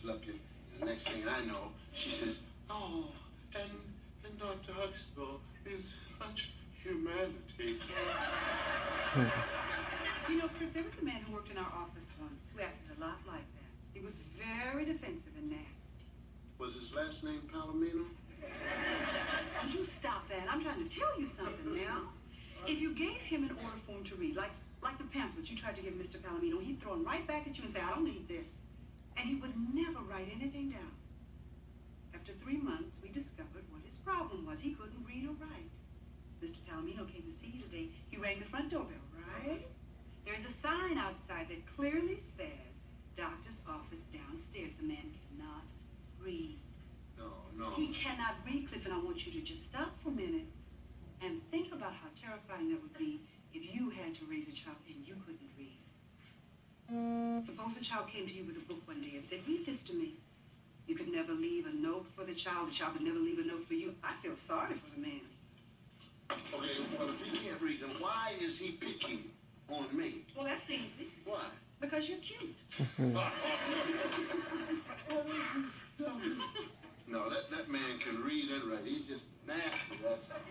looking. And the next thing I know, she says, "Oh, and Dr. Huxtable is such humanity." You know, Cliff, there was a man who worked in our office once who acted a lot like that. He was very defensive and nasty. Was his last name Palomino? Could you stop that? I'm trying to tell you something now. If you gave him an order form to read, like the pamphlet you tried to give Mr. Palomino, he'd throw them right back at you and say, "I don't need this." And he would never write anything down. After 3 months, we discovered what his problem was. He couldn't read or write. Mr. Palomino came to see you today. He rang the front doorbell, right? There's a sign outside that clearly says, "Doctor's office downstairs." The man cannot read. No. He cannot read, Cliff, and I want you to just stop for a minute and think about how terrifying that would be if you had to raise a child and you couldn't read. Suppose the child came to you with a book one day and said, "Read this to me." You could never leave a note for the child could never leave a note for you. I feel sorry for the man. Okay, well, if he can't read, then why is he picking on me? Well, that's easy. Why? Because you're cute. No, that man can read and write. He's just nasty, that's all.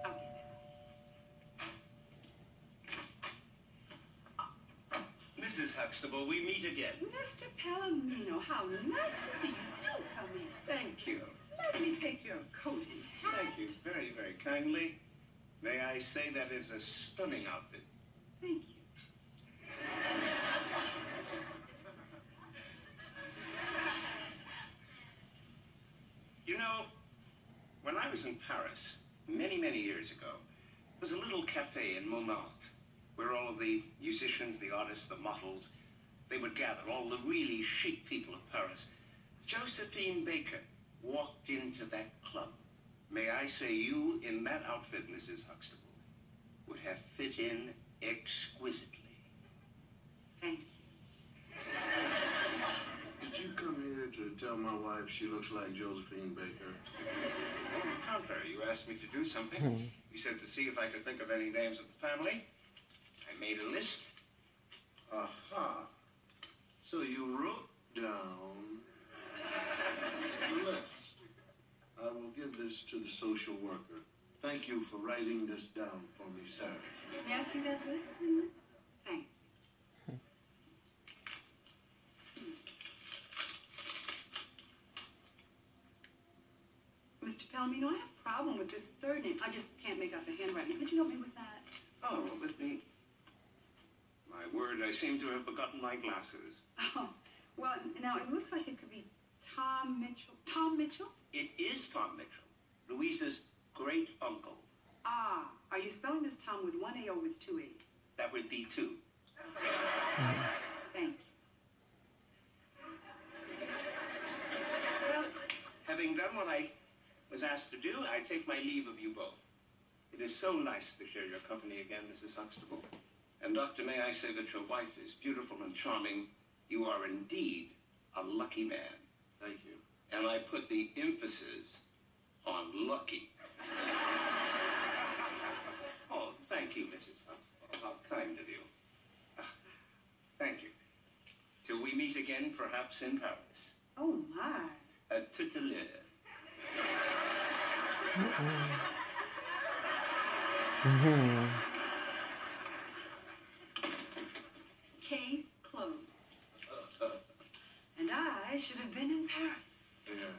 I'll get it. Mrs. Huxtable, we meet again. Mr. Palomino, how nice to see you. Do come in. Thank you. Let me take your coat and hat. Thank you very, very kindly. May I say that is a stunning outfit. Thank you. You know, when I was in Paris, many, many years ago, there was a little cafe in Montmartre where all of the musicians, the artists, the models, they would gather, all the really chic people of Paris. Josephine Baker walked into that club. May I say you, in that outfit, Mrs. Huxtable, would have fit in exquisitely. Thank you. Did you come here to tell my wife she looks like Josephine Baker? On the contrary, you asked me to do something. You said to see if I could think of any names of the family. I made a list. Aha. So you wrote down the list. I will give this to the social worker. Thank you for writing this down for me, sir. May I see that list, please? Thank you. Mr. Palomino, I have a problem with this third name. I just can't make out the handwriting. Could you help me with that? Oh, let me... My word, I seem to have forgotten my glasses. Oh, well, now it looks like it could be Tom Mitchell. Tom Mitchell? It is Tom Mitchell, Louisa's great uncle. Ah, are you spelling this Tom with one A or with two A's? That would be two. Thank you. Well, having done what I was asked to do, I take my leave of you both. It is so nice to share your company again, Mrs. Huxtable. And, Doctor, may I say that your wife is beautiful and charming. You are indeed a lucky man. Thank you. And I put the emphasis on lucky. Oh, thank you, Mrs. Huxtable. How kind of you. Thank you. Till we meet again, perhaps in Paris. Oh, my. Tout à l'heure. Case closed. And I should have been in Paris. Yeah.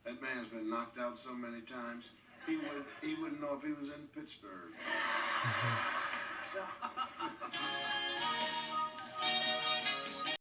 That man's been knocked out so many times, he wouldn't know if he was in Pittsburgh.